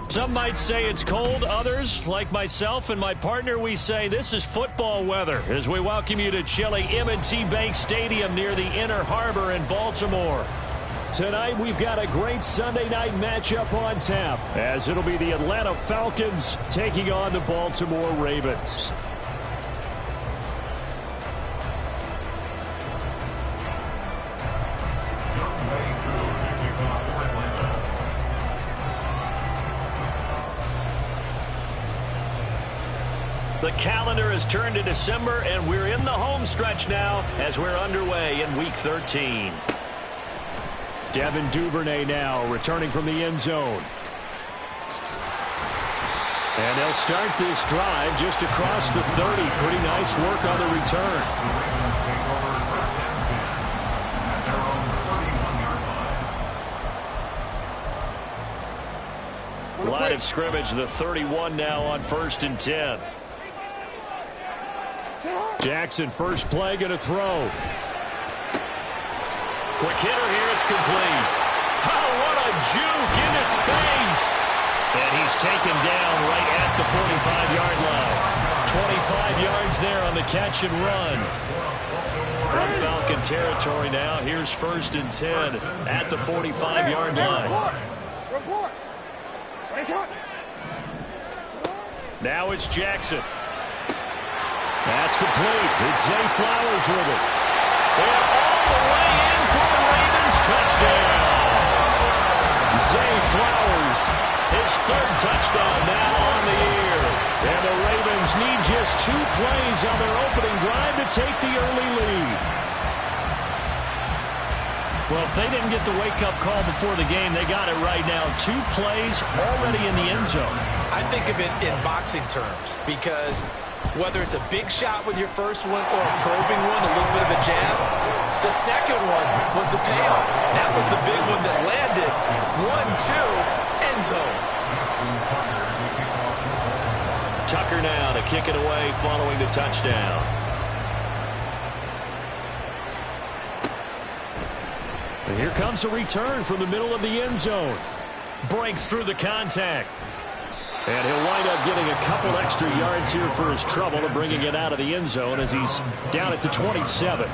Some might say it's cold. Others, like myself and my partner, we say this is football weather as we welcome you to chilly M&T Bank Stadium near the Inner Harbor in Baltimore. Tonight, we've got a great Sunday night matchup on tap as it'll be the Atlanta Falcons taking on the Baltimore Ravens. The calendar has turned to December, and we're in the home stretch now as we're underway in Week 13. Devin Duvernay now returning from the end zone. And they'll start this drive just across the 30. Pretty nice work on the return. Line of scrimmage, the 31 now on 1st and 10. Jackson, first play, going to throw. Quick hitter here, it's complete. Oh, what a juke into space. And he's taken down right at the 45-yard line. 25 yards there on the catch and run. From Falcon territory now, here's 1st and 10 at the 45-yard line. Now it's Jackson. That's complete. It's Zay Flowers with it. And all the way in for the Ravens touchdown. Zay Flowers, his 3rd touchdown now on the year. And the Ravens need just 2 plays on their opening drive to take the early lead. Well, if they didn't get the wake-up call before the game, they got it right now. 2 plays already in the end zone. I think of it in boxing terms because whether it's a big shot with your first one or a probing one, a little bit of a jab, the second one was the payoff. That was the big one that landed. 1-2, end zone. Tucker now to kick it away following the touchdown. And here comes a return from the middle of the end zone. Breaks through the contact. And he'll wind up getting a couple extra yards here for his trouble and bringing it out of the end zone as he's down at the 27.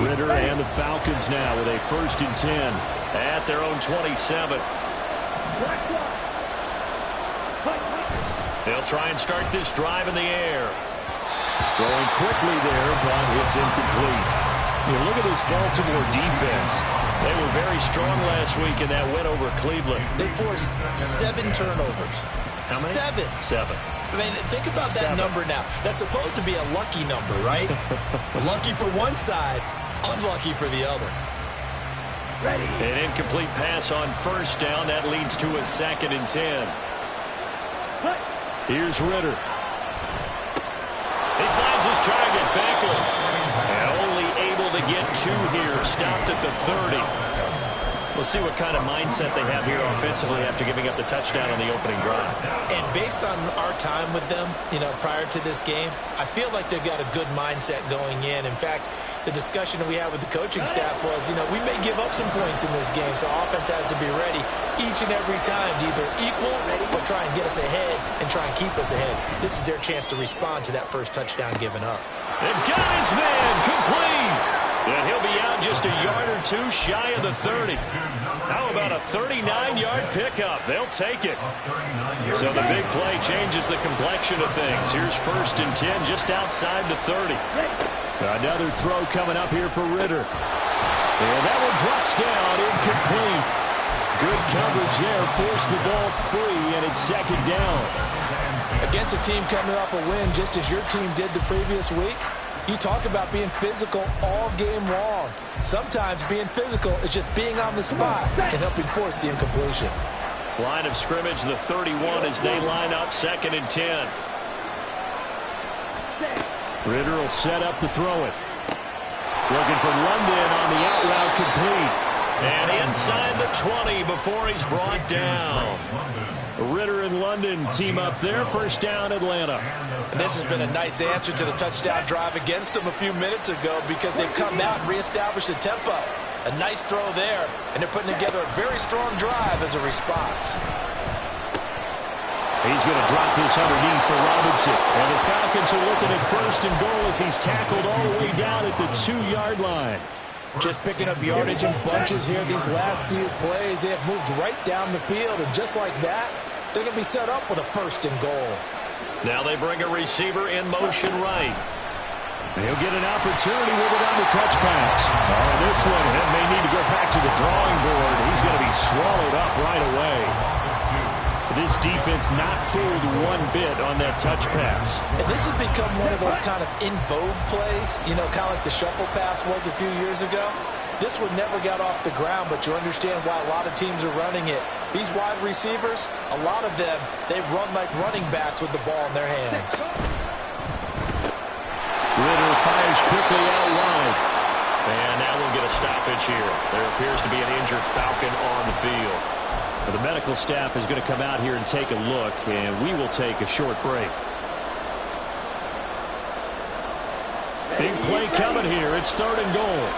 Ridder and the Falcons now with a 1st and 10 at their own 27. They'll try and start this drive in the air. Throwing quickly there, but it's incomplete. Look at this Baltimore defense. They were very strong last week in that win over Cleveland. They forced 7 turnovers. How many? 7. I mean, think about that number now. That's supposed to be a lucky number, right? Lucky for one side, unlucky for the other. Ready. An incomplete pass on 1st down. That leads to a 2nd and 10. Here's Ridder. He finds his target, Beckel. And only able to get 2 here. Stopped at the 30. We'll see what kind of mindset they have here offensively after giving up the touchdown on the opening drive. And based on our time with them, prior to this game, I feel like they've got a good mindset going in. In fact, the discussion that we had with the coaching staff was, we may give up some points in this game, so offense has to be ready each and every time to either equal or try and get us ahead and try and keep us ahead. This is their chance to respond to that first touchdown given up. They've got his man complete. And he'll be out just a yard or 2 shy of the 30. How about a 39-yard pickup? They'll take it. So the big play changes the complexion of things. Here's 1st and 10 just outside the 30. Another throw coming up here for Ridder. And that one drops down, incomplete. Good coverage there, forced the ball free, and it's 2nd down. Against a team coming off a win just as your team did the previous week, you talk about being physical all game long. Sometimes being physical is just being on the spot and helping force the incompletion. Line of scrimmage, the 31 as they line up 2nd and 10. Ridder will set up to throw it. Looking for London on the out route, complete. And inside the 20 before he's brought down. Ritter and London team up there. First down, Atlanta. And this has been a nice answer to the touchdown drive against them a few minutes ago because they've come out and reestablished the tempo. A nice throw there, and they're putting together a very strong drive as a response. He's going to drop this underneath for Robinson. And the Falcons are looking at first and goal as he's tackled all the way down at the 2-yard line. Just picking up yardage in bunches here these last few plays. They have moved right down the field, and just like that, they're going to be set up with a first and goal. Now they bring a receiver in motion right. And he'll get an opportunity with it on the touch pass. Oh, this one may need to go back to the drawing board. He's going to be swallowed up right away. This defense not fooled one bit on that touch pass. And this has become one of those kind of in vogue plays, you know, kind of like the shuffle pass was a few years ago. This one never got off the ground, but you understand why a lot of teams are running it. These wide receivers, a lot of them, they run like running backs with the ball in their hands. Ritter fires quickly out wide. And now we'll get a stoppage here. There appears to be an injured Falcon on the field. The medical staff is going to come out here and take a look, and we will take a short break. Big play coming here. It's third and goal.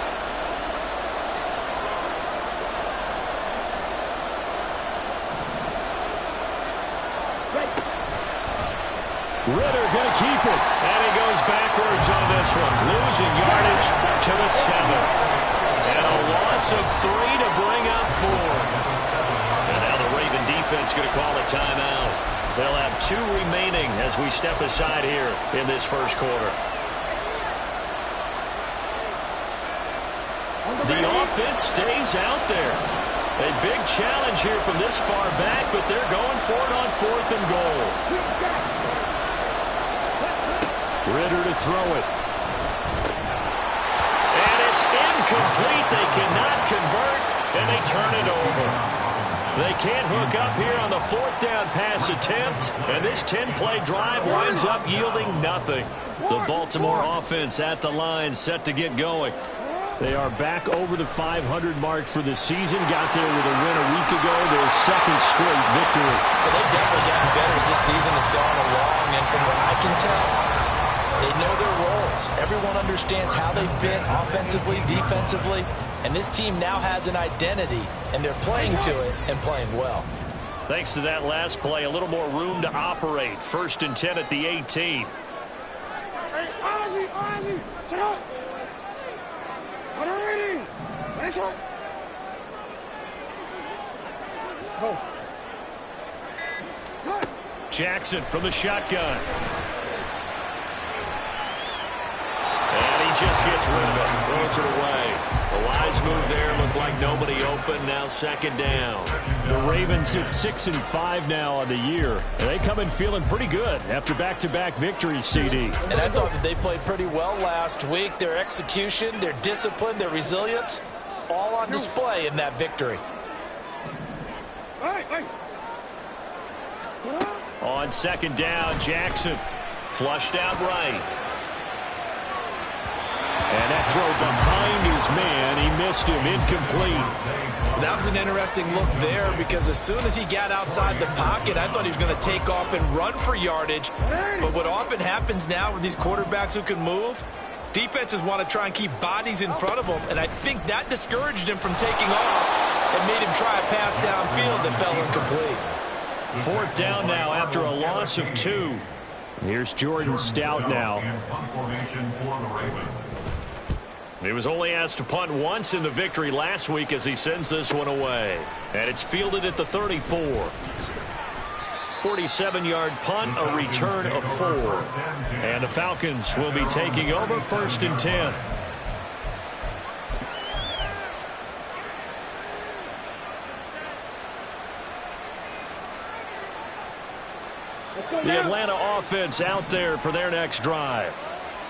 Ritter going to keep it, and he goes backwards on this one, losing yardage to the 7. And a loss of 3 to bring up 4. Defense going to call a timeout. They'll have 2 remaining as we step aside here in this first quarter. The offense stays out there. A big challenge here from this far back, but they're going for it on 4th and goal. Ritter to throw it. And it's incomplete. They cannot convert, and they turn it over. They can't hook up here on the 4th down pass attempt, and this 10-play drive winds up yielding nothing. The Baltimore offense at the line set to get going. They are back over the 500 mark for the season. Got there with a win a week ago, their 2nd straight victory. Well, they've definitely gotten better as this season has gone along, and from what I can tell, they know their roles. Everyone understands how they fit offensively, defensively. And this team now has an identity, and they're playing to it and playing well. Thanks to that last play, a little more room to operate. 1st and 10 at the 18. Jackson from the shotgun. And he just gets rid of it, throws it away. The wise move there, looked like nobody open. Now 2nd down. The Ravens at 6-5 now on the year. And they come in feeling pretty good after back-to-back victories, CD. And I thought that they played pretty well last week. Their execution, their discipline, their resilience, all on display in that victory. On 2nd down, Jackson flushed out right. And that throw behind his man, he missed him, incomplete. That was an interesting look there because as soon as he got outside the pocket, I thought he was going to take off and run for yardage. But what often happens now with these quarterbacks who can move, defenses want to try and keep bodies in front of them, and I think that discouraged him from taking off and made him try a pass downfield that fell incomplete. 4th down now after a loss of 2. Here's Jordan Stout now. He was only asked to punt once in the victory last week as he sends this one away. And it's fielded at the 34. 47-yard punt, a return of 4. And the Falcons will be taking over 1st and 10. The Atlanta offense out there for their next drive.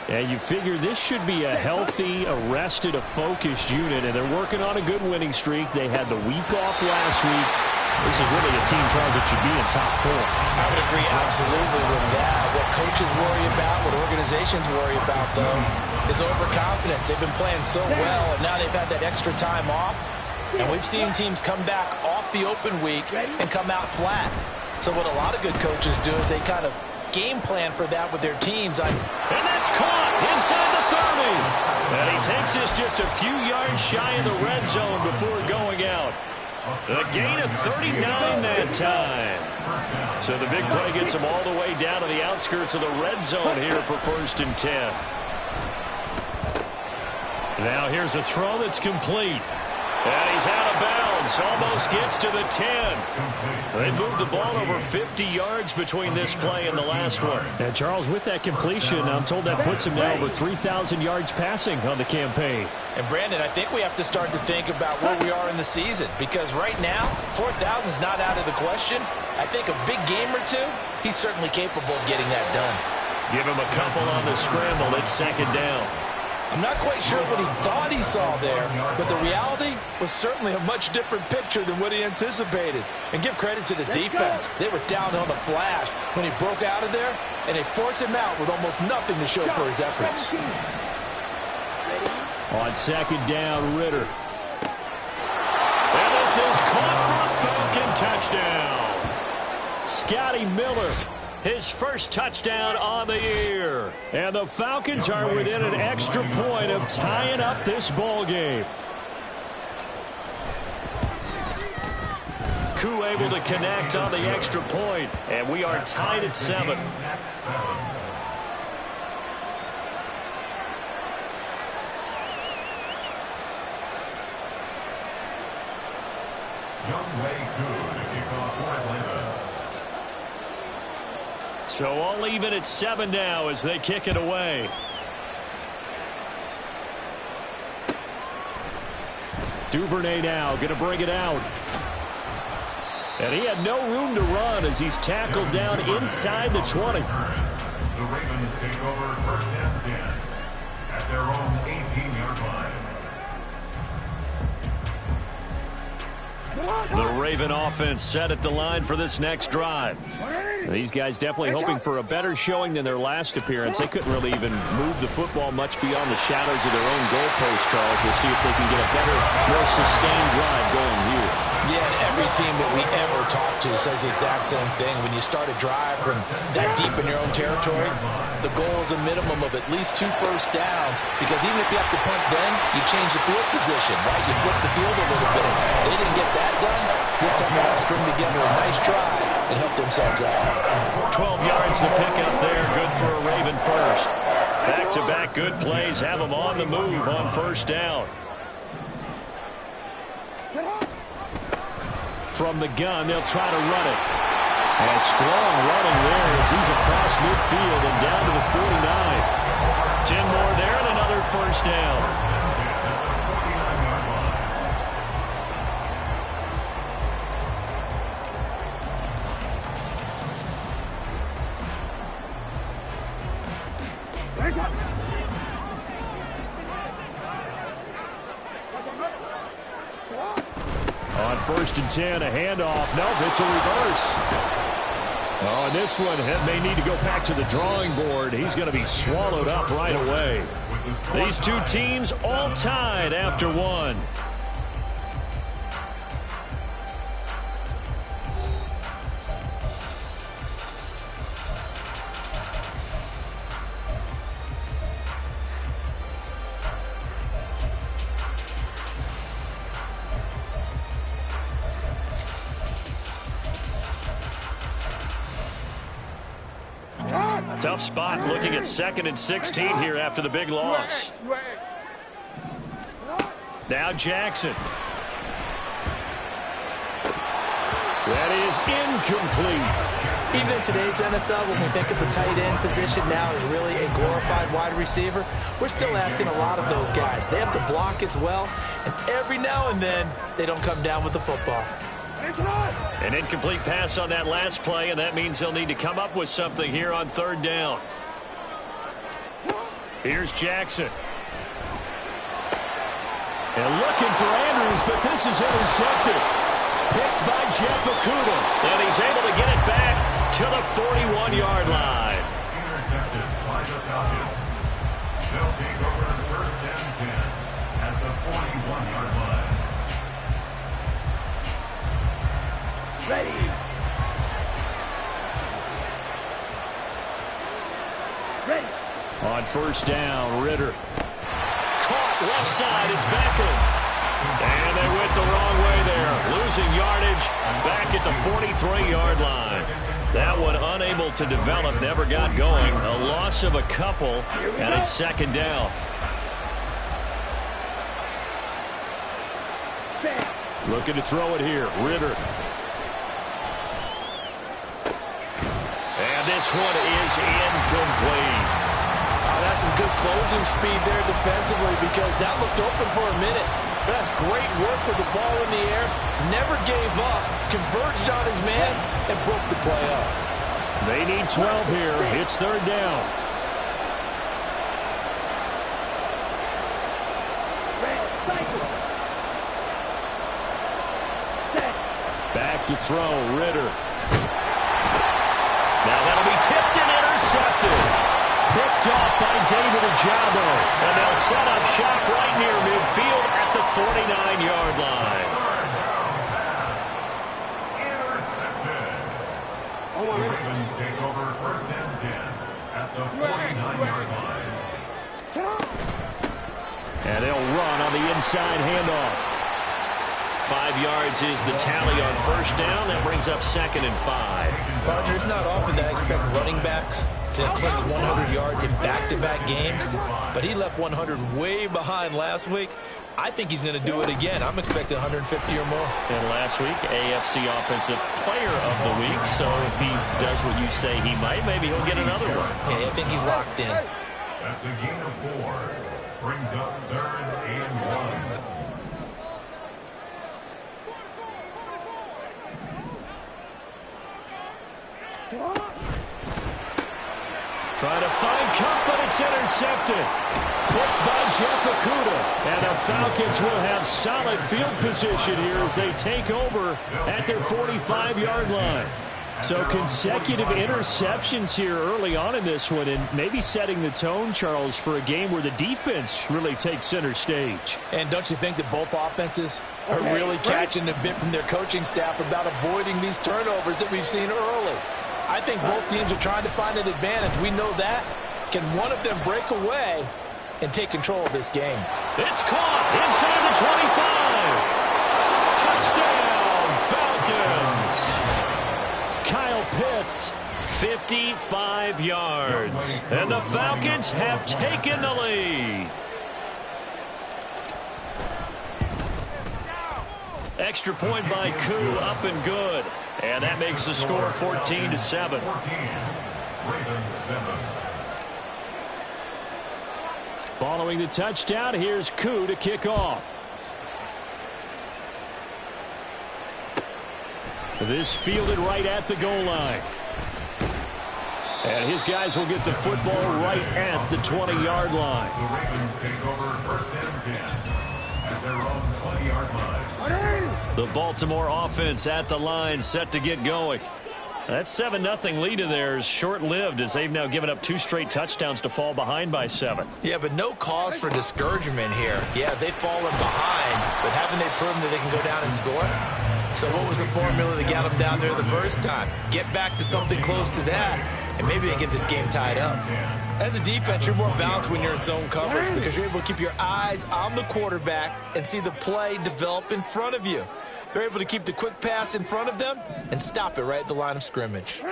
And you figure this should be a healthy, arrested, a focused unit, and they're working on a good winning streak. They had the week off last week. This is really a team, Charles, that should be in top 4. I would agree absolutely with that. What coaches worry about, what organizations worry about, though, is overconfidence. They've been playing so well, and now they've had that extra time off. And we've seen teams come back off the open week and come out flat. So what a lot of good coaches do is they kind of game plan for that with their teams. And that's caught inside the 30. And he takes this just a few yards shy of the red zone before going out. A gain of 39 that time. So the big play gets him all the way down to the outskirts of the red zone here for 1st and 10. Now here's a throw that's complete. And he's out of bounds. Almost gets to the 10. They moved the ball over 50 yards between this play and the last one. And Charles, with that completion, I'm told that puts him now over 3,000 yards passing on the campaign. And Brandon, I think we have to start to think about where we are in the season, because right now, 4,000 is not out of the question. I think a big game or two, he's certainly capable of getting that done. Give him a couple on the scramble. It's 2nd down. I'm not quite sure what he thought he saw there, but the reality was certainly a much different picture than what he anticipated. And give credit to the defense. They were down on the flash when he broke out of there, and they forced him out with almost nothing to show for his efforts. On 2nd down, Ritter. And this is caught for a Falcon touchdown. Scotty Miller. His first touchdown on the year. And the Falcons are within an extra point of tying up this ball game. Koo able to connect on the extra point. And we are tied at 7. So all even at 7 now as they kick it away. Duvernay now going to bring it out. And he had no room to run as he's tackled down inside the 20. The Ravens take over 1st and 10 at their own 18-yard line. The Raven offense set at the line for this next drive. These guys definitely hoping for a better showing than their last appearance. They couldn't really even move the football much beyond the shadows of their own goalpost, Charles. We'll see if they can get a better, more sustained drive going here. Yeah, and every team that we ever talk to says the exact same thing. When you start a drive from that deep in your own territory, the goal is a minimum of at least 2 first downs, because even if you have to punt then, you change the field position, right? You flip the field a little bit. They didn't get that done. This time they string together a nice drive and help themselves out. 12 yards to pick up there. Good for a Raven first. Back-to-back good plays have them on the move on 1st down. From the gun, they'll try to run it. And strong running there as he's across midfield and down to the 49. 10 more there and another 1st down. On 1st and 10, a handoff. Nope, it's a reverse. Oh, and this one may need to go back to the drawing board. He's going to be swallowed up right away. These two teams all tied after 1. Tough spot looking at 2nd and 16 here after the big loss. Now Jackson. That is incomplete. Even in today's NFL, when we think of the tight end position now as really a glorified wide receiver, we're still asking a lot of those guys. They have to block as well, and every now and then they don't come down with the football. An incomplete pass on that last play, and that means they'll need to come up with something here on 3rd down. Here's Jackson. And looking for Andrews, but this is intercepted. Picked by Jeff Okudah. And he's able to get it back to the 41-yard line. Intercepted by the Falcons. They'll take over 1st and 10 at the 41-yard line. On first down, Ritter. Caught left side. It's Beckham. And they went the wrong way there. Losing yardage back at the 43-yard line. That one unable to develop, never got going. A loss of a couple, and it's second down. Looking to throw it here, Ritter. And this one is incomplete. That's some good closing speed there defensively because that looked open for a minute. But that's great work with the ball in the air. Never gave up, converged on his man, and broke the play up. They need 12 here. It's third down. Back to throw, Ritter. Now that'll be tipped and intercepted. Picked off by David Ojabo. And they'll set up shop right near midfield at the 49-yard line. Intercepted. The Ravens take over first and 10 at the 49-yard line. And they'll run on the inside handoff. 5 yards is the tally on first down. That brings up second and 5. Partner, it's not often that I expect running backs to eclipse 100 yards in back-to-back games, but he left 100 way behind last week. I think he's going to do it again. I'm expecting 150 or more. And last week, AFC Offensive Player of the Week. So if he does what you say he might, maybe he'll get another one. Yeah, I think he's locked in. That's a gain of 4. Brings up third and 1. Trying to find Kupp, but it's intercepted. Picked by Jeff Okudah. And the Falcons will have solid field position here as they take over at their 45-yard line. So consecutive interceptions here early on in this one, and maybe setting the tone, Charles, for a game where the defense really takes center stage. And don't you think that both offenses are really catching a bit from their coaching staff about avoiding these turnovers that we've seen early? I think both teams are trying to find an advantage. We know that. Can one of them break away and take control of this game? It's caught inside the 25. Touchdown, Falcons. Kyle Pitts, 55 yards. And the Falcons have taken the lead. Extra point by Koo, up and good. And that makes the score 14-7. 14. Ravens 7. Following the touchdown, here's Koo to kick off. This fielded right at the goal line. And his guys will get the football right at the 20-yard line. The Ravens take over first and 10 at their own 20-yard line. The Baltimore offense at the line, set to get going. That 7-0 lead of theirs short-lived as they've now given up 2 straight touchdowns to fall behind by 7. Yeah, but no cause for discouragement here. Yeah, they've fallen behind, but haven't they proven that they can go down and score? So what was the formula that got them down there the first time? Get back to something close to that, and maybe they get this game tied up. As a defense, you're more balanced when you're in zone coverage because you're able to keep your eyes on the quarterback and see the play develop in front of you. They're able to keep the quick pass in front of them and stop it right at the line of scrimmage.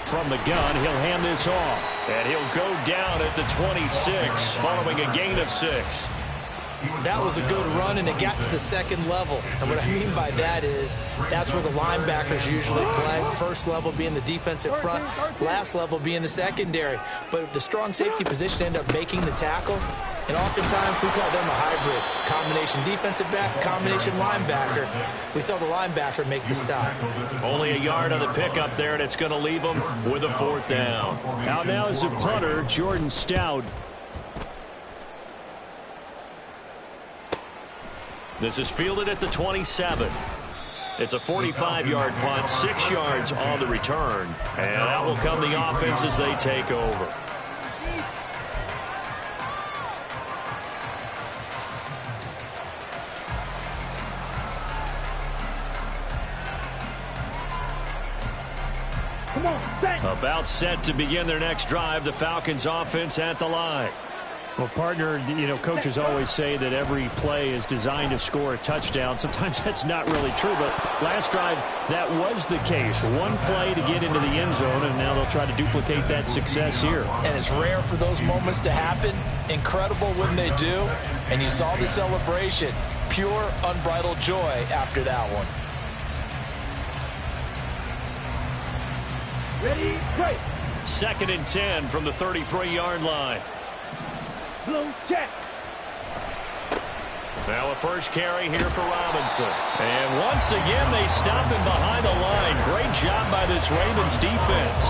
From the gun, he'll hand this off. And he'll go down at the 26 following a gain of 6. That was a good run, and it got to the second level. And what I mean by that is that's where the linebackers usually play. First level being the defensive front, last level being the secondary. But the strong safety position ended up making the tackle. And oftentimes we call them a hybrid. Combination defensive back, combination linebacker. We saw the linebacker make the stop. Only a yard on the pickup there, and it's going to leave them with a 4th down. Out now is the punter, Jordan Stout. This is fielded at the 27. It's a 45-yard punt, 6 yards on the return. And that will come the offense as they take over. About set to begin their next drive. The Falcons offense at the line. Well, partner, coaches always say that every play is designed to score a touchdown. Sometimes that's not really true, but last drive, that was the case. One play to get into the end zone, and now they'll try to duplicate that success here. And it's rare for those moments to happen. Incredible when they do. And you saw the celebration. Pure, unbridled joy after that one. Ready, break. 2nd and 10 from the 33-yard line. Blue check. Now a first carry here for Robinson. And once again, they stop him behind the line. Great job by this Ravens defense.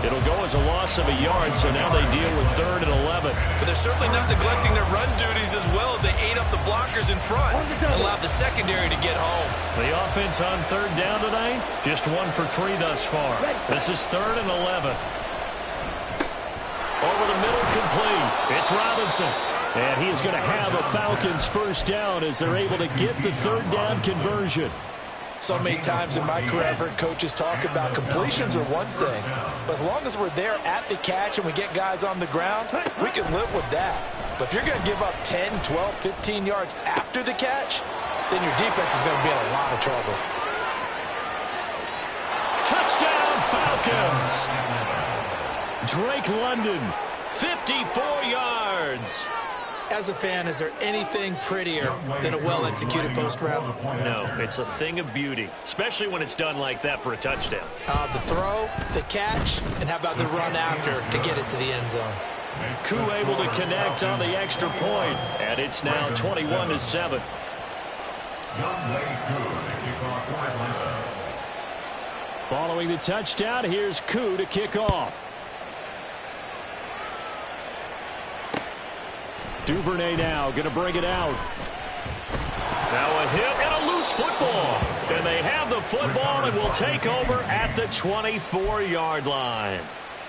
It'll go as a loss of a yard, so now they deal with 3rd and 11. But they're certainly not neglecting their run duties as well as they ate up the blockers in front and allowed the secondary to get home. The offense on 3rd down tonight, just 1 for 3 thus far. This is 3rd and 11. Over the middle, complete. It's Robinson. And he is going to have a Falcons first down as they're able to get the 3rd down conversion. So many times in my career, I've heard coaches talk about completions are one thing. But as long as we're there at the catch and we get guys on the ground, we can live with that. But if you're going to give up 10, 12, 15 yards after the catch, then your defense is going to be in a lot of trouble. Touchdown, Falcons! Drake London, 54 yards. As a fan, is there anything prettier than a well-executed post route? No, it's a thing of beauty, especially when it's done like that for a touchdown. The throw, the catch, and how about the run after to get it to the end zone? Koo able to connect on the extra point, and it's now 21-7. Following the touchdown, here's Koo to kick off. Duvernay now going to bring it out. Now a hit and a loose football. And they have the football and will take over at the 24-yard line.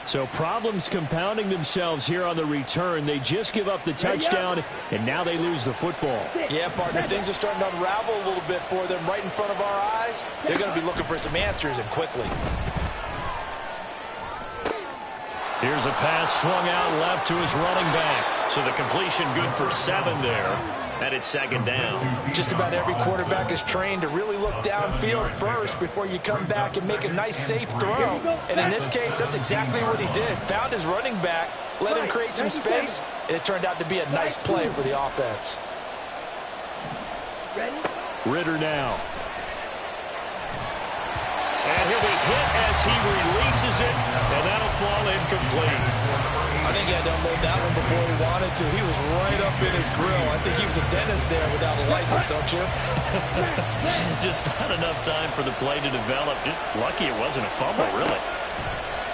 So problems compounding themselves here on the return. They just give up the touchdown, and now they lose the football. Yeah, partner, things are starting to unravel a little bit for them right in front of our eyes. They're going to be looking for some answers, and quickly. Here's a pass swung out left to his running back. So the completion good for 7 there. And it's 2nd down. Just about every quarterback is trained to really look downfield first before you come back and make a nice, safe throw. And in this case, that's exactly what he did. Found his running back, let him create some space, and it turned out to be a nice play for the offense. Ritter now. And he'll be hit as he releases it, and that'll fall incomplete. I think he had to unload that one before he wanted to. He was right up in his grill. I think he was a dentist there without a license, don't you? Just not enough time for the play to develop. Just lucky it wasn't a fumble, really.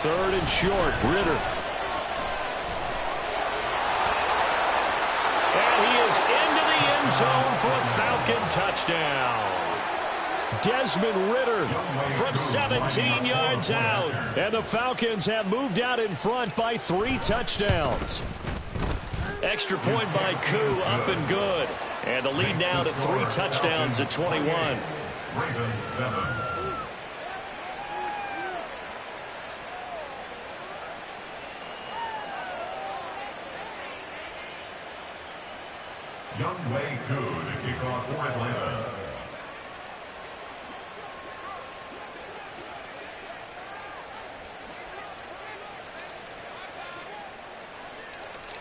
3rd and short, Ritter. And he is into the end zone for a Falcon touchdown. Desmond Ritter from 17 yards out. And the Falcons have moved out in front by 3 touchdowns. Extra point by Koo, up and good. And the lead now to 3 touchdowns at 21. Ravens 7. Younghoe Koo to kick off for Atlanta.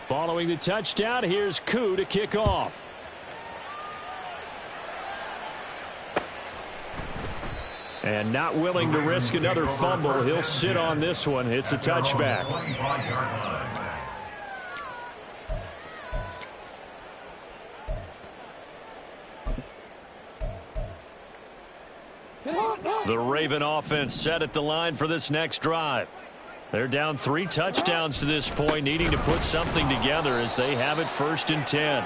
Following the touchdown, here's Koo to kick off. And not willing to risk another fumble. He'll sit on this one. It's a touchback. The Raven offense set at the line for this next drive. They're down 3 touchdowns to this point, needing to put something together as they have it 1st and 10.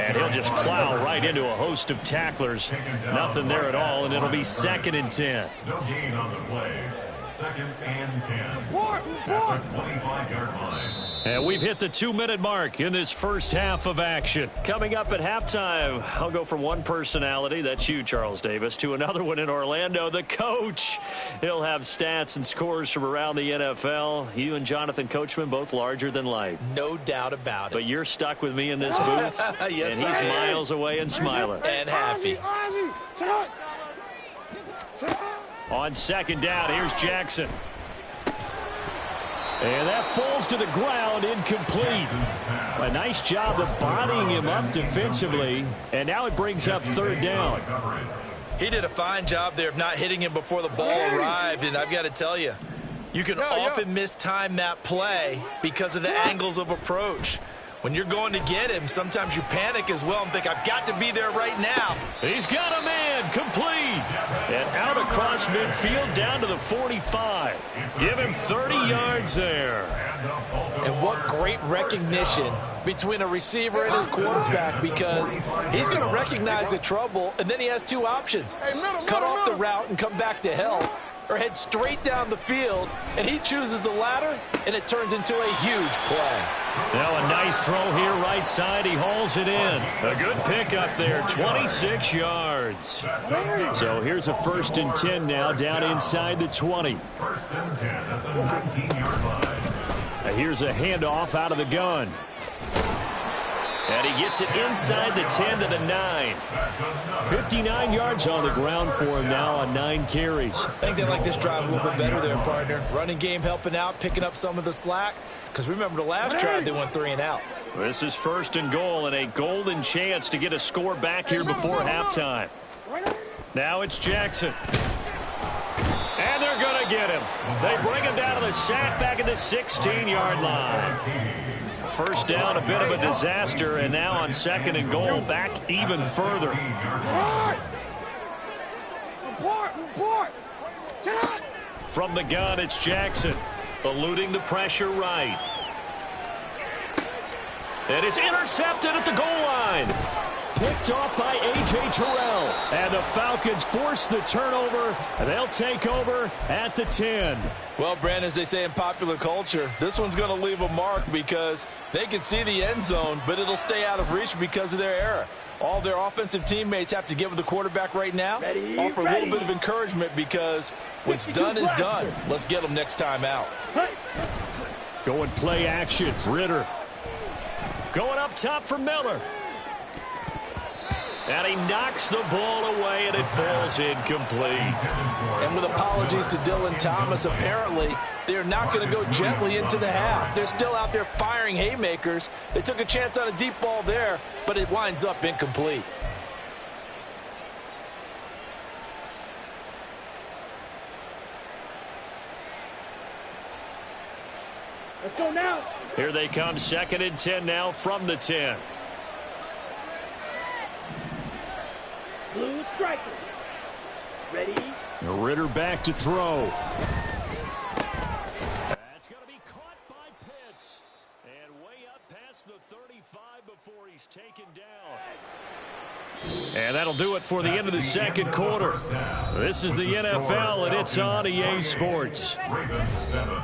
And he'll just plow right into a host of tacklers. Nothing there at all, and it'll be 2nd and 10. No gain on the play. 2nd and 10. At the 25-yard line. And we've hit the 2-minute mark in this first half of action. Coming up at halftime, I'll go from one personality, that's you, Charles Davis, to another one in Orlando, the coach. He'll have stats and scores from around the NFL. You and Jonathan Coachman, both larger than life. No doubt about it. But you're stuck with me in this booth, yes, and he's miles away and smiling. And happy. On second down, here's Jackson. And that falls to the ground, incomplete. A nice job of bodying him up defensively, and now it brings up third down. He did a fine job there of not hitting him before the ball arrived, and I've got to tell you, you can often mistime that play because of the angles of approach. When you're going to get him, sometimes you panic as well and think, I've got to be there right now. He's got a man, complete. And out across midfield down to the 45. Give him 30 yards there. And what great recognition between a receiver and his quarterback, because he's going to recognize the trouble, and then he has two options. Cut off the route and come back to help, or head straight down the field, and he chooses the latter, and it turns into a huge play. Now a nice throw here right side. He hauls it in. A good pickup there, 26 yards. So here's a 1st and 10 now down inside the 20. 1st and 10 at the 19-yard line. Here's a handoff out of the gun. And he gets it inside the 10 to the 9. 59 yards on the ground for him now on 9 carries. I think they like this drive a little bit better there, partner. Running game helping out, picking up some of the slack. Because remember, the last drive they went 3 and out. This is 1st and goal and a golden chance to get a score back here before halftime. Now it's Jackson. And they're going to get him. They bring him down to the sack back at the 16-yard line. First down, a bit of a disaster, and now on 2nd and goal, back even further. From the gun, it's Jackson, eluding the pressure right. And it's intercepted at the goal line. Picked off by A.J. Terrell. And the Falcons force the turnover. They'll take over at the 10. Well, Brandon, as they say in popular culture, this one's going to leave a mark because they can see the end zone, but it'll stay out of reach because of their error. All their offensive teammates have to give the quarterback right now, offer a little bit of encouragement because what's done is done. Let's get them next time out. Going play action. Ritter. Going up top for Miller. And he knocks the ball away, and it falls incomplete. And with apologies to Dylan Thomas, apparently they're not going to go gently into the half. They're still out there firing haymakers. They took a chance on a deep ball there, but it winds up incomplete. Let's go now. Here they come, 2nd and 10 now from the 10. Blue striker. Ready? Ritter back to throw. That's going to be caught by Pitts. And way up past the 35 before he's taken down. And that'll do it for the end of the 2nd quarter. This is the NFL, and it's on EA Sports. Ravens 7.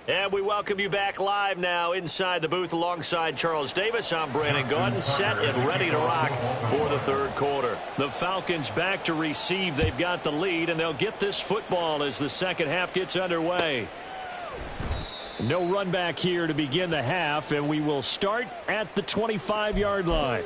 And we welcome you back live now inside the booth alongside Charles Davis. I'm Brandon Gaudin, set and ready to rock for the 3rd quarter. The Falcons back to receive. They've got the lead, and they'll get this football as the 2nd half gets underway. No run back here to begin the half, and we will start at the 25-yard line.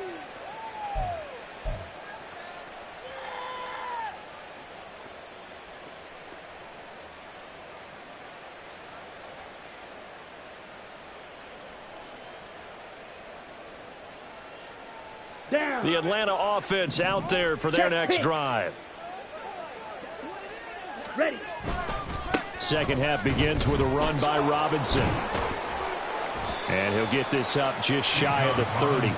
The Atlanta offense out there for their next drive. Ready. 2nd half begins with a run by Robinson. And he'll get this up just shy of the 30.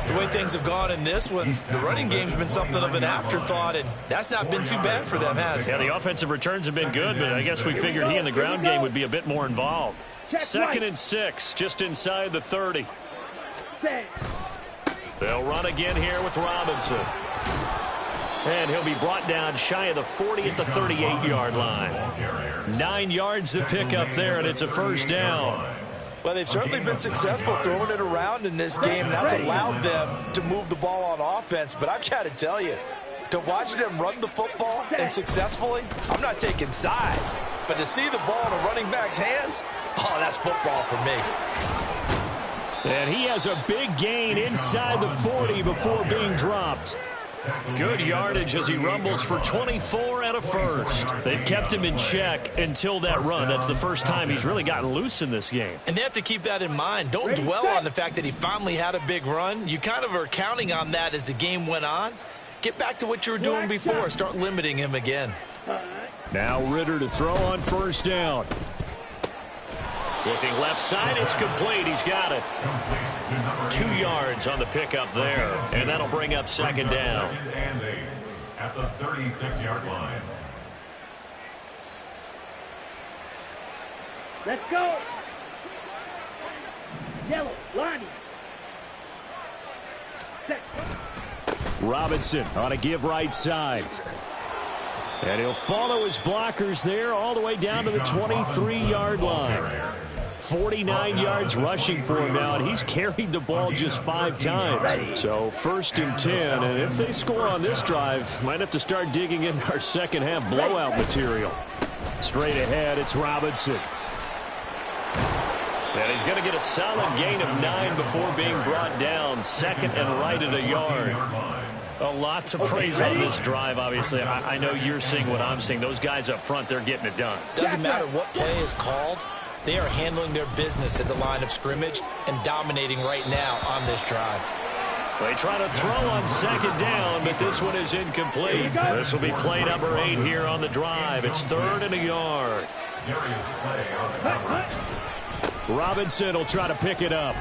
The way things have gone in this one, the running game's been something of an afterthought, and that's not been too bad for them, has it? Yeah, the offensive returns have been good, but I guess we figured he in the ground game would be a bit more involved. Second and 6, just inside the 30. They'll run again here with Robinson. And he'll be brought down shy of the 40 at the 38-yard line. 9 yards to pick up there, and it's a first down. Well, they've certainly been successful throwing it around in this game, and that's allowed them to move the ball on offense. But I've got to tell you, to watch them run the football and successfully, I'm not taking sides. But to see the ball in a running back's hands, oh, that's football for me. And he has a big gain inside the 40 before being dropped. Good yardage as he rumbles for 24 and a first. They've kept him in check until that run. That's the first time he's really gotten loose in this game. And they have to keep that in mind. Don't dwell on the fact that he finally had a big run. You kind of are counting on that as the game went on. Get back to what you were doing before. Start limiting him again. Now Ritter to throw on first down. Looking left side, it's complete. He's got it. 2 yards on the pickup there, and that'll bring up second down. At the 36-yard line. Let's go. Yellow, Lonnie. Robinson on a give right side. And he'll follow his blockers there all the way down to the 23-yard line. 49 yards rushing for him now, and he's carried the ball just 5 times. So first and 10, and if they score on this drive, might have to start digging in our second half blowout material. Straight ahead, it's Robinson. And he's going to get a solid gain of 9 before being brought down. Second and right at a yard. A lot to praise on this drive, obviously. I know you're seeing what I'm seeing. Those guys up front, they're getting it done. Doesn't matter what play is called. They are handling their business at the line of scrimmage and dominating right now on this drive. They try to throw on second down, but this one is incomplete. This will be play number 8 here on the drive. It's 3rd and a yard. Robinson will try to pick it up.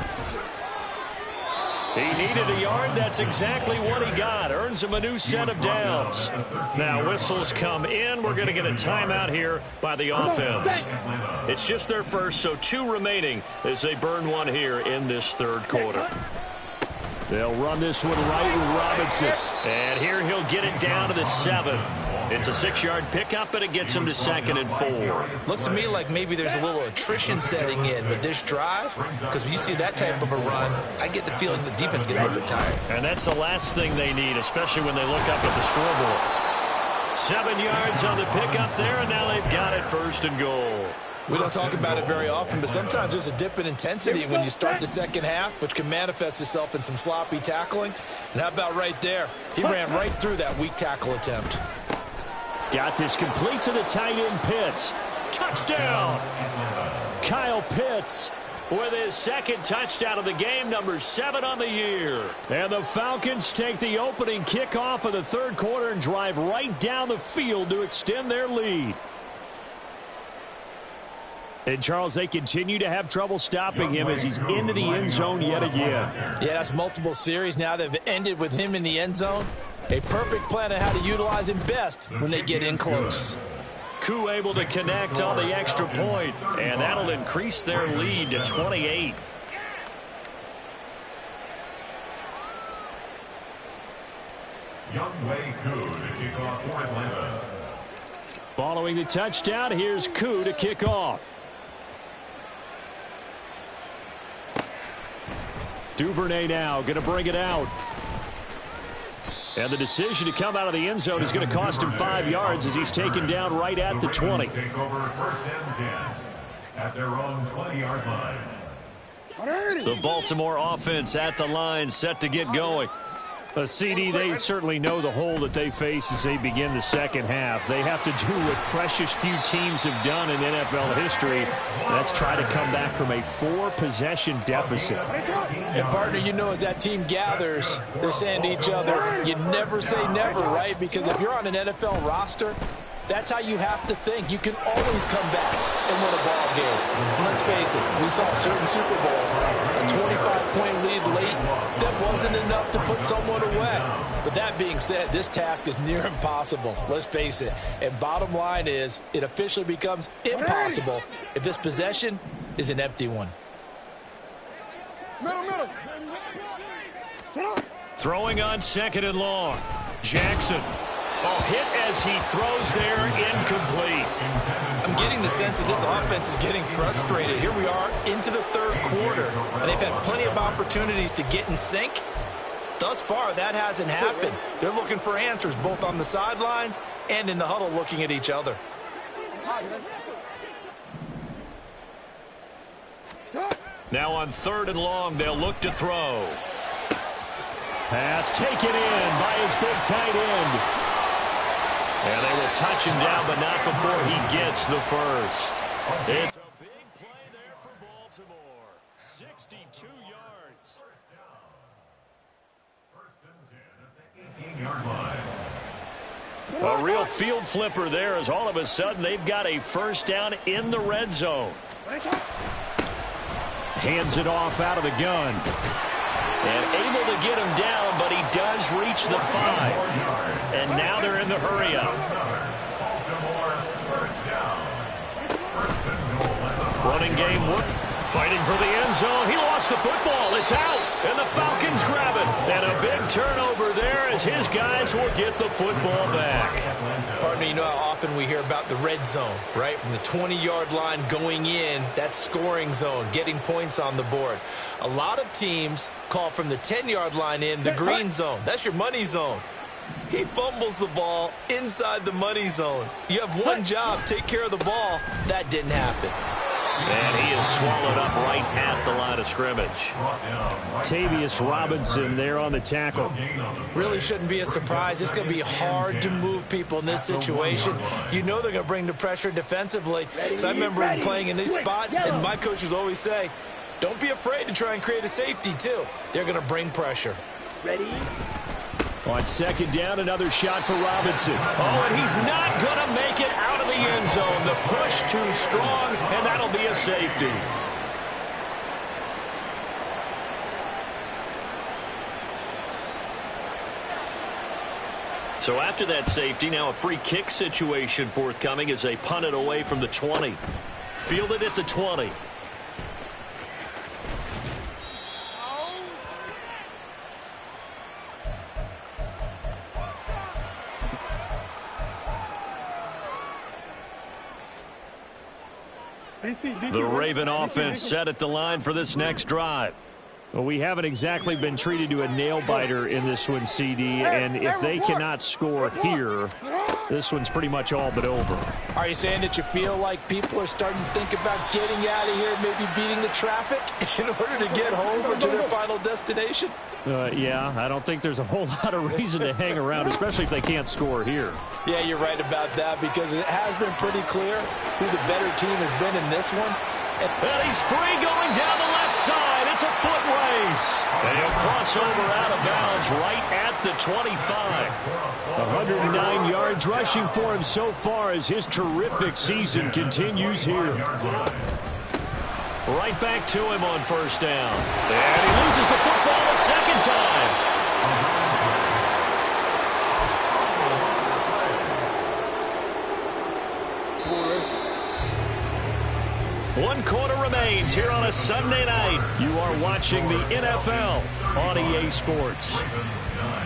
He needed a yard. That's exactly what he got. Earns him a new set of downs. Now whistles come in. We're going to get a timeout here by the offense. It's just their first, so 2 remaining as they burn one here in this 3rd quarter. They'll run this one right with Robinson. And here he'll get it down to the 7. It's a 6-yard pickup, but it gets him to 2nd and 4. Looks to me like maybe there's a little attrition setting in with this drive, because when you see that type of a run, I get the feeling the defense getting a little bit tired. And that's the last thing they need, especially when they look up at the scoreboard. 7 yards on the pickup there, and now they've got it 1st and goal. We don't talk about it very often, but sometimes there's a dip in intensity when you start the second half, which can manifest itself in some sloppy tackling. And how about right there? He ran right through that weak tackle attempt. Got this complete to the tight end, Pitts. Touchdown! Kyle Pitts with his 2nd touchdown of the game, number 7 on the year. And the Falcons take the opening kickoff of the 3rd quarter and drive right down the field to extend their lead. And, Charles, they continue to have trouble stopping him as he's into the end zone yet again. Yeah, that's multiple series now that have ended with him in the end zone. A perfect plan of how to utilize him best when they get in close. Koo able to connect on the extra point, and that'll increase their lead to 28. Younghoe Koo to kick off for Atlanta. Following the touchdown, here's Koo to kick off. Duvernay now going to bring it out. And the decision to come out of the end zone is going to cost him 5 yards as he's taken down right at the 20. Take over 1st and 10 at their own 20-yard line. The Baltimore offense at the line, set to get going. A CD, they certainly know the hole that they face as they begin the second half. They have to do what precious few teams have done in NFL history. That's try to come back from a 4-possession deficit. And, partner, you know as that team gathers, they're saying to each other, you never say never, right? Because if you're on an NFL roster, That's how you have to think. You can always come back and win a ball game. Let's face it, we saw a certain Super Bowl, a 25-point lead late that wasn't enough to put someone away. But that being said, this task is near impossible. Let's face it. And bottom line is, it officially becomes impossible if this possession is an empty one. Throwing on 2nd and long. Jackson. Oh, hit as he throws there, incomplete. I'm getting the sense that this offense is getting frustrated. Here we are into the 3rd quarter, and they've had plenty of opportunities to get in sync. Thus far, that hasn't happened. They're looking for answers both on the sidelines and in the huddle looking at each other. Now on 3rd and long, they'll look to throw. Pass taken in by his big tight end. And they will touch him down, but not before he gets the first. It's a big play there for Baltimore. 62 yards. First and 10 at the 18-yard line. A real field flipper there as all of a sudden they've got a first down in the red zone. Hands it off out of the gun. And able to get him down, but he does reach the 5. And now they're in the hurry-up. Running game, fighting for the end zone. He lost the football. It's out. And the Falcons grab it. And a big turnover there as his guys will get the football back. Pardon me, you know how often we hear about the red zone, right? From the 20-yard line going in, that's scoring zone, getting points on the board. A lot of teams call from the 10-yard line in the green zone. That's your money zone. He fumbles the ball inside the money zone. You have one job, take care of the ball. That didn't happen. And he is swallowed up right at the line of scrimmage. Tavius Robinson there on the tackle. Really shouldn't be a surprise. It's going to be hard to move people in this situation. You know they're going to bring the pressure defensively. So I remember playing in these spots, and my coaches always say, don't be afraid to try and create a safety, too. They're going to bring pressure. Ready? On 2nd down, another shot for Robinson. Oh, and he's not going to make it out of the end zone. The push too strong, and that'll be a safety. So after that safety, now a free kick situation forthcoming as they punt it away from the 20. Fielded at the 20. The Raven offense set at the line for this next drive. Well, we haven't exactly been treated to a nail-biter in this one, CD, and if they cannot score here, this one's pretty much all but over. Are you saying that you feel like people are starting to think about getting out of here, maybe beating the traffic in order to get home or to their final destination? Yeah, I don't think there's a whole lot of reason to hang around, especially if they can't score here. Yeah, you're right about that because it has been pretty clear who the better team has been in this one. And he's free going down the left side. It's a foot race. And he'll cross over out of bounds right at the 25. 109 yards rushing for him so far as his terrific season continues here. Right back to him on first down. And he loses the football a second time. One quarter remains here on a Sunday night. You are watching the NFL on EA Sports.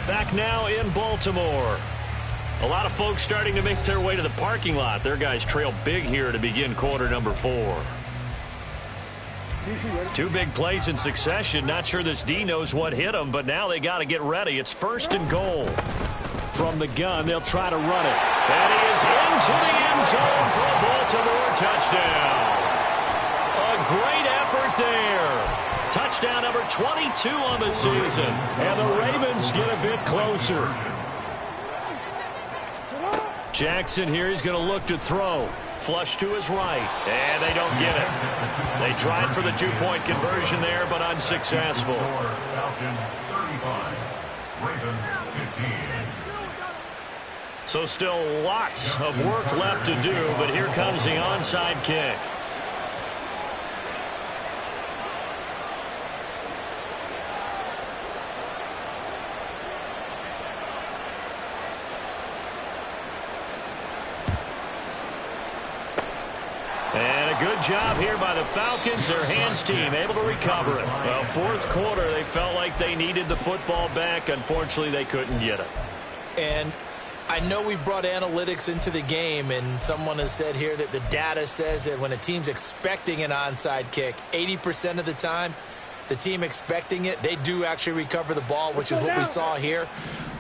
Back now in Baltimore. A lot of folks starting to make their way to the parking lot. Their guys trail big here to begin quarter number 4. 2 big plays in succession. Not sure this D knows what hit them, but now they got to get ready. It's 1st and goal. From the gun, they'll try to run it. And he is into the end zone for a Baltimore touchdown. A great effort there. Touchdown number 22 on the season. And the Ravens get a bit closer. Jackson here, he's going to look to throw. Flush to his right. And they don't get it. They tried for the 2-point conversion there, but unsuccessful. Falcons 35, Ravens 15. So still lots of work left to do, but here comes the onside kick. And a good job here by the Falcons, their hands team, able to recover it. Well, fourth quarter, they felt like they needed the football back. Unfortunately, they couldn't get it. And I know we brought analytics into the game, and someone has said here that the data says that when a team's expecting an onside kick, 80% of the time, the team expecting it, they do actually recover the ball, which is what we saw here.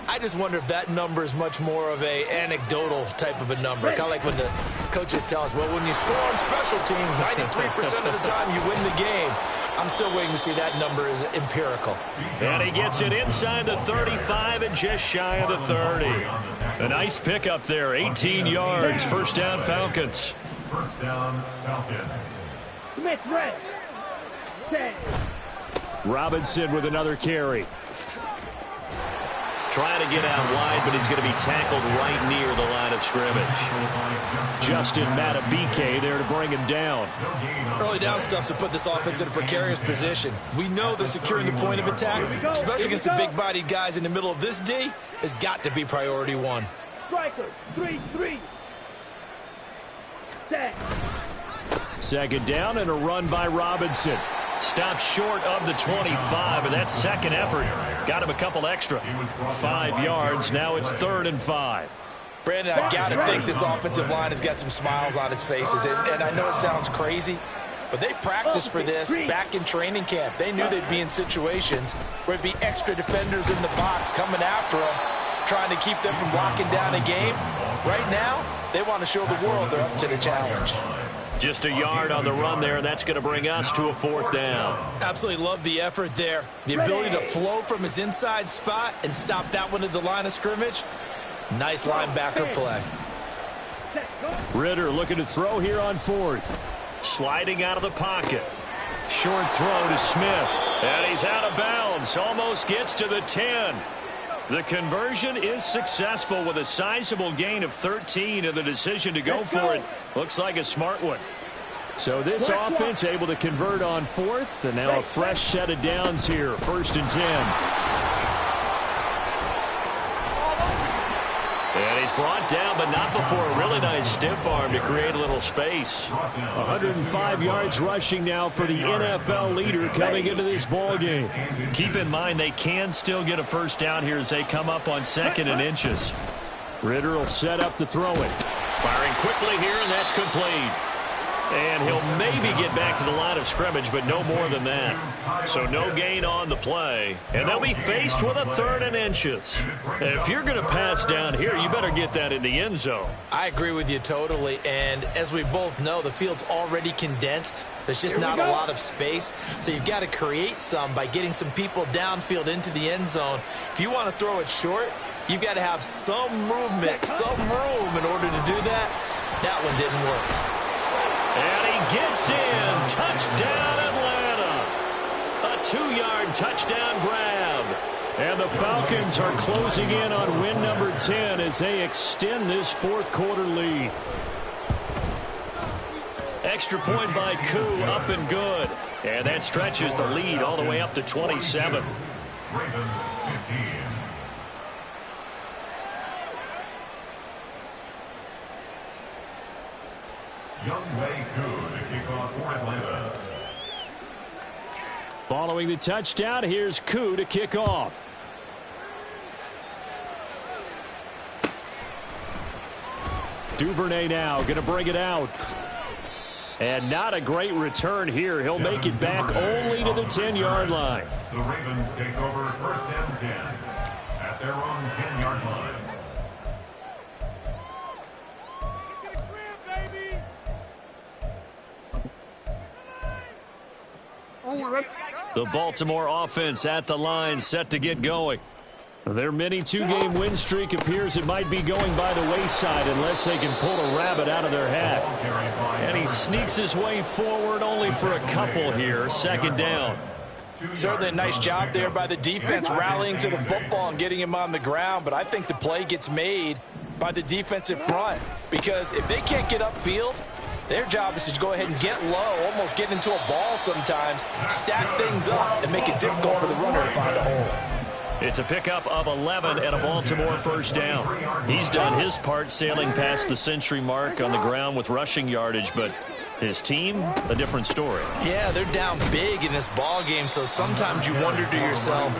I just wonder if that number is much more of a anecdotal type of a number. Kind of like when the coaches tell us, well, when you score on special teams, 93% of the time you win the game. I'm still waiting to see that number is empirical. And he gets it inside the 35 and just shy of the 30. A nice pickup there, 18 yards. First down, Falcons. First down, Falcons. Smith red. 10. Robinson with another carry. Trying to get out wide, but he's going to be tackled right near the line of scrimmage. Justin Matabike there to bring him down. Early down stuff to put this offense in a precarious position. We know that securing the point of attack, especially against the big-bodied guys in the middle of this D, has got to be priority one. Striker, 3-3. Set. Second down and a run by Robinson. Stops short of the 25, but that second effort got him a couple extra. 5 yards. Now it's 3rd and 5. Brandon, I've got to think this offensive line has got some smiles on its faces. And I know it sounds crazy, but they practiced for this back in training camp. They knew they'd be in situations where it'd be extra defenders in the box coming after them, trying to keep them from locking down a game. Right now, they want to show the world they're up to the challenge. Just a yard on the run there, and that's going to bring us to a 4th down. Absolutely love the effort there. The ability to flow from his inside spot and stop that one at the line of scrimmage. Nice linebacker play. Ritter looking to throw here on 4th. Sliding out of the pocket. Short throw to Smith. And he's out of bounds. Almost gets to the 10. The conversion is successful with a sizable gain of 13, and the decision to go for it looks like a smart one. So this offense able to convert on 4th, and now a fresh set of downs here. 1st and 10. And he's brought down, but not before a really nice stiff arm to create a little space. 105 yards rushing now for the NFL leader coming into this ball game. Keep in mind they can still get a first down here as they come up on 2nd and inches. Ritter will set up to throw it. Firing quickly here, and that's complete. And he'll maybe get back to the line of scrimmage, but no more than that. So no gain on the play. And they'll be faced with a 3rd and inches. If you're going to pass down here, you better get that in the end zone. I agree with you totally. And as we both know, the field's already condensed. There's just not a lot of space. So you've got to create some by getting some people downfield into the end zone. If you want to throw it short, you've got to have some movement, some room in order to do that. That one didn't work. And he gets in. Touchdown, Atlanta. A 2-yard touchdown grab. And the Falcons are closing in on win number 10 as they extend this 4th quarter lead. Extra point by Koo, up and good. And that stretches the lead all the way up to 27. Ravens 15. Younghoe Koo to kick off for Atlanta. Following the touchdown, here's Koo to kick off. Duvernay now going to bring it out. And not a great return here. He'll make it back only to the 10-yard line. The Ravens take over 1st and 10 at their own 10-yard line. The Baltimore offense at the line, set to get going. Their mini 2-game win streak appears it might be going by the wayside unless they can pull a rabbit out of their hat. And he sneaks his way forward only for a couple here. 2nd down. Certainly a nice job there by the defense rallying to the football and getting him on the ground, but I think the play gets made by the defensive front, because if they can't get upfield, their job is to go ahead and get low, almost get into a ball sometimes, stack things up, and make it difficult for the runner to find a hole. It's a pickup of 11 and a Baltimore first down. He's done his part sailing past the century mark on the ground with rushing yardage, but his team, a different story. Yeah, they're down big in this ball game, so sometimes you wonder to yourself,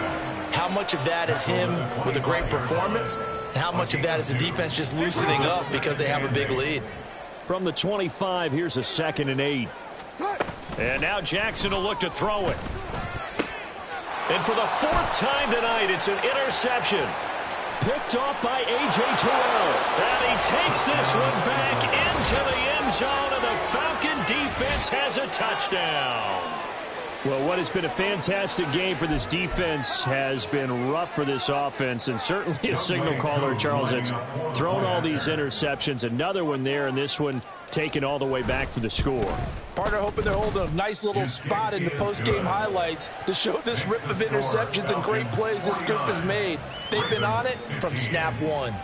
how much of that is him with a great performance, and how much of that is the defense just loosening up because they have a big lead. From the 25, here's a 2nd and 8. And now Jackson will look to throw it. And for the 4th time tonight, it's an interception. Picked off by A.J. Terrell. And he takes this one back into the end zone, and the Falcon defense has a touchdown. Well, what has been a fantastic game for this defense has been rough for this offense, and certainly a signal caller, Charles, that's thrown all these interceptions. Another one there, and this one taken all the way back for the score. Partner hoping they're holding a nice little spot in the post-game highlights to show this rip of interceptions and great plays this group has made. They've been on it from snap one.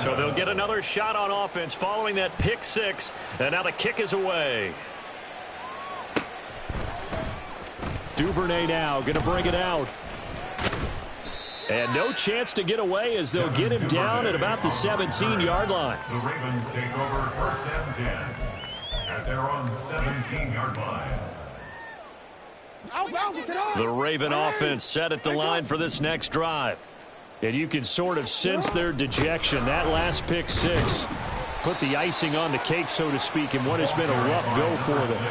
So they'll get another shot on offense following that pick 6, and now the kick is away. Duvernay now going to bring it out. And no chance to get away as they'll get him down at about the 17-yard line. The Ravens take over 1st and 10 at their own 17-yard line. The Raven offense set at the line for this next drive. And you can sort of sense their dejection. That last pick 6 put the icing on the cake, so to speak, in what has been a rough go for them.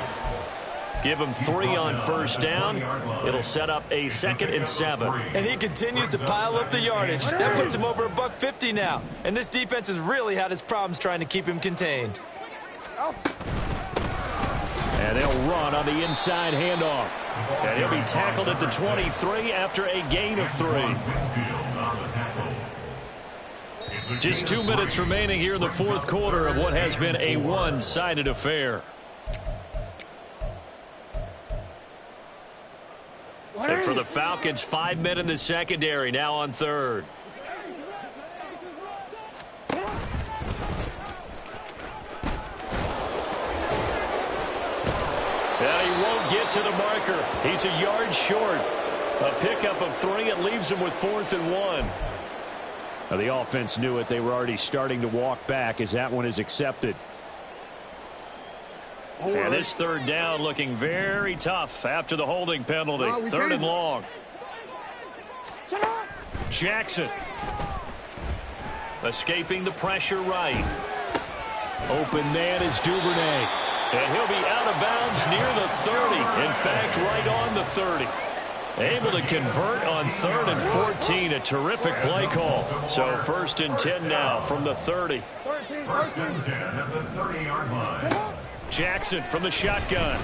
Give him 3 on first down. It'll set up a 2nd and 7. And he continues to pile up the yardage. That puts him over $150 now. And this defense has really had its problems trying to keep him contained. And they'll run on the inside handoff. And he'll be tackled at the 23 after a gain of 3. Just 2 minutes remaining here in the 4th quarter of what has been a one-sided affair. And for the Falcons, 5 men in the secondary, now on 3rd. And he won't get to the marker. He's a yard short. A pickup of 3. It leaves him with 4th and 1. Now, the offense knew it. They were already starting to walk back as that one is accepted. And this 3rd down looking very tough after the holding penalty. 3rd and long. Jackson escaping the pressure right. Open man is Duvernay. And he'll be out of bounds near the 30. In fact, right on the 30. Able to convert on 3rd and 14. A terrific play call. So 1st and 10 now from the 30. 1st and 10 at the 30-yard line. Jackson from the shotgun.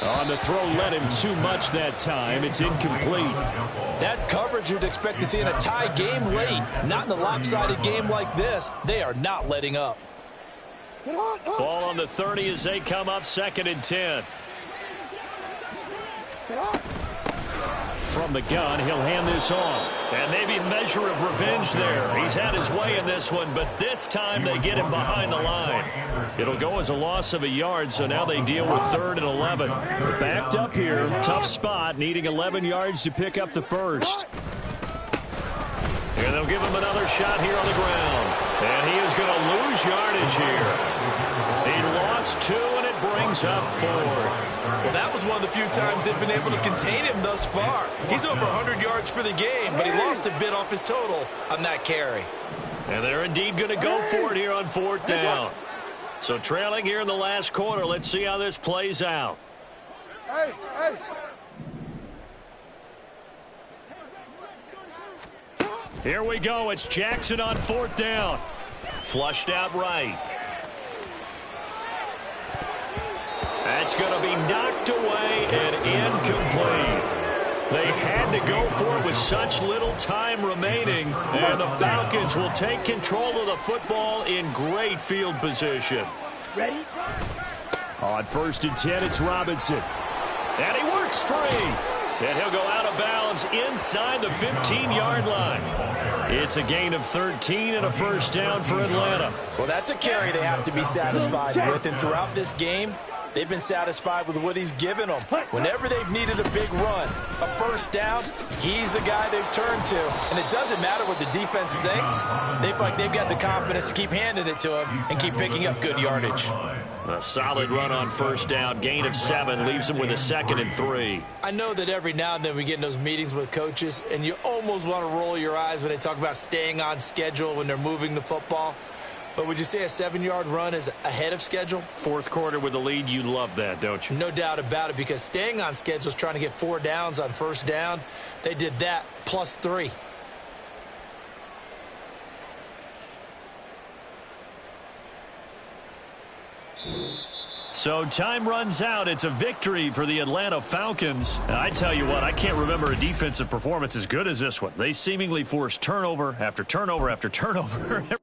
On the throw, led him too much that time. It's incomplete. That's coverage you'd expect to see in a tie game late. Not in a lopsided game like this. They are not letting up. Ball on the 30 as they come up 2nd and 10. From the gun, he'll hand this off. And maybe a measure of revenge there. He's had his way in this one, but this time they get him behind the line. It'll go as a loss of a yard, so now they deal with 3rd and 11. They're backed up here. Tough spot, needing 11 yards to pick up the 1st. And they'll give him another shot here on the ground. And he is going to lose yardage here. He lost 2, and it brings up 4th. Well, that was one of the few times they've been able to contain him thus far. He's over 100 yards for the game, but he lost a bit off his total on that carry. And they're indeed going to go for it here on 4th down. So trailing here in the last quarter. Let's see how this plays out. Here we go. It's Jackson on 4th down. Flushed out right. That's going to be knocked away and incomplete. They had to go for it with such little time remaining. And the Falcons will take control of the football in great field position. Ready? On 1st and 10, it's Robinson. And he works free. And he'll go out of bounds inside the 15-yard line. It's a gain of 13 and a first down for Atlanta. Well, that's a carry they have to be satisfied with. And throughout this game, they've been satisfied with what he's given them. Whenever they've needed a big run, a first down, he's the guy they've turned to. And it doesn't matter what the defense thinks. They feel like they've got the confidence to keep handing it to him and keep picking up good yardage. A solid run on first down. Gain of 7 leaves them with a 2nd and 3. I know that every now and then we get in those meetings with coaches, and you almost want to roll your eyes when they talk about staying on schedule when they're moving the football. But would you say a 7-yard run is ahead of schedule? Fourth quarter with the lead, you love that, don't you? No doubt about it, because staying on schedule is trying to get 4 downs on first down. They did that plus 3. So time runs out. It's a victory for the Atlanta Falcons. And I tell you what, I can't remember a defensive performance as good as this one. They seemingly forced turnover after turnover after turnover